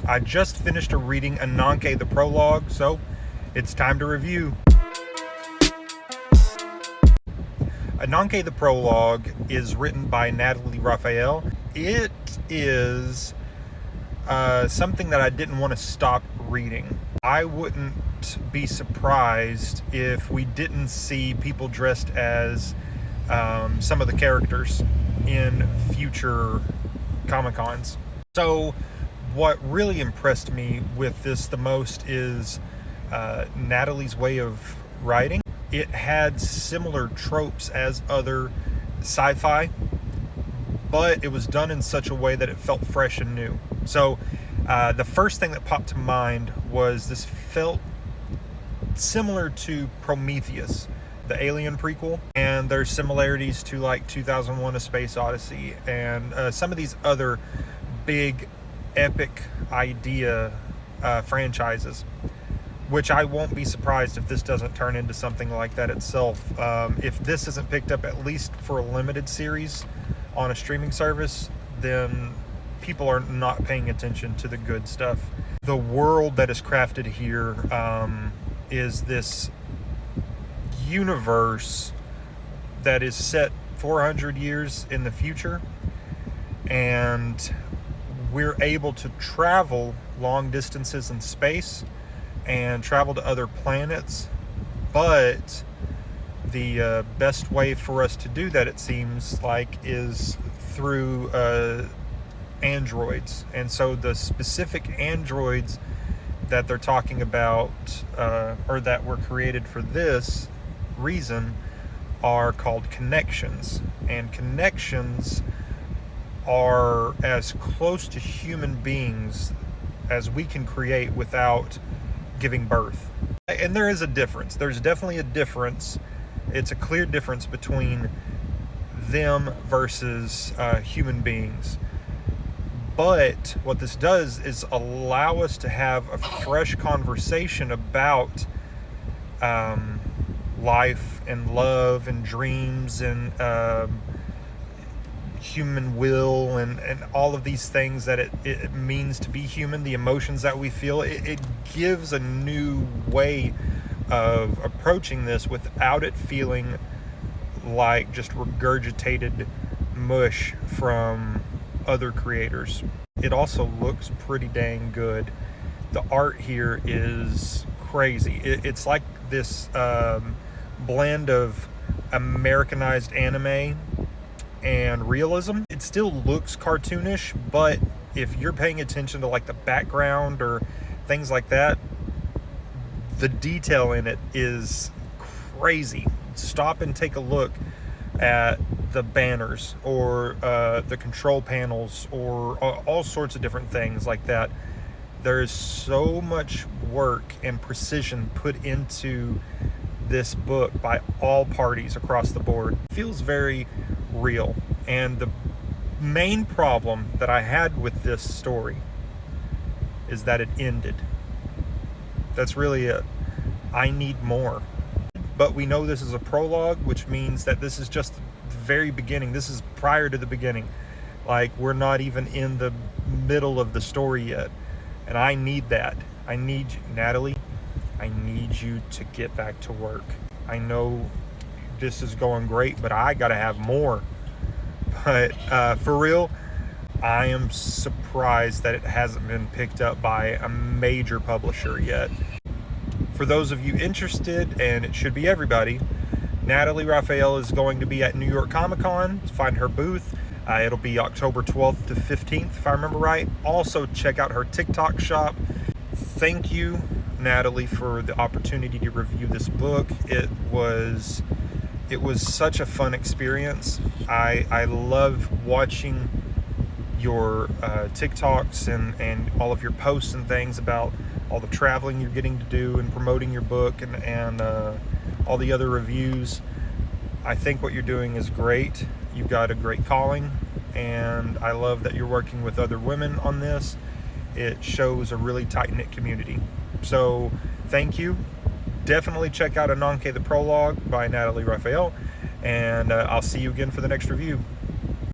I just finished reading Ananke the Prologue, so it's time to review. Ananke the Prologue is written by Natalie Raffaele. It is something that I didn't want to stop reading. I wouldn't be surprised if we didn't see people dressed as some of the characters in future Comic-Cons. So what really impressed me with this the most is Natalie's way of writing. It had similar tropes as other sci-fi, but it was done in such a way that it felt fresh and new. So the first thing that popped to mind was this felt similar to Prometheus, the Alien prequel, and there's similarities to like 2001: A Space Odyssey and some of these other big epic idea franchises, which I won't be surprised if this doesn't turn into something like that itself. If this isn't picked up at least for a limited series on a streaming service, then people are not paying attention to the good stuff. The world that is crafted here is this universe that is set 400 years in the future, and we're able to travel long distances in space and travel to other planets, but the best way for us to do that, it seems like, is through androids. And so the specific androids that they're talking about, or that were created for this reason, are called connections. And connections are as close to human beings as we can create without giving birth. And there is a difference. There's definitely a difference. It's a clear difference between them versus human beings. But what this does is allow us to have a fresh conversation about life and love and dreams and human will and all of these things that it means to be human, the emotions that we feel. It gives a new way of approaching this without it feeling like just regurgitated mush from other creators. It also looks pretty dang good. The art here is crazy. It's like this blend of Americanized anime and realism. It still looks cartoonish, but if you're paying attention to like the background or things like that, the detail in it is crazy. Stop and take a look at the banners or the control panels or all sorts of different things like that. There is so much work and precision put into this book by all parties across the board. It feels very real. And the main problem that I had with this story is that it ended. That's really it. I need more. But we know this is a prologue, which means that this is just the very beginning. This is prior to the beginning. Like, we're not even in the middle of the story yet. And I need that. I need you, Natalie, I need you to get back to work. I know this is going great, but I gotta have more. But for real, I am surprised that it hasn't been picked up by a major publisher yet. For those of you interested, and it should be everybody, Natalie Raffaele is going to be at New York Comic-Con. Find her booth. It'll be October 12th to 15th, if I remember right. Also, check out her TikTok shop. Thank you, Natalie, for the opportunity to review this book. It was such a fun experience. I love watching your TikToks and all of your posts and things about all the traveling you're getting to do and promoting your book and all the other reviews. I think what you're doing is great. You've got a great calling, and I love that you're working with other women on this. It shows a really tight-knit community. So thank you. Definitely check out Ananke the Prologue by Natalie Raffaele, and I'll see you again for the next review.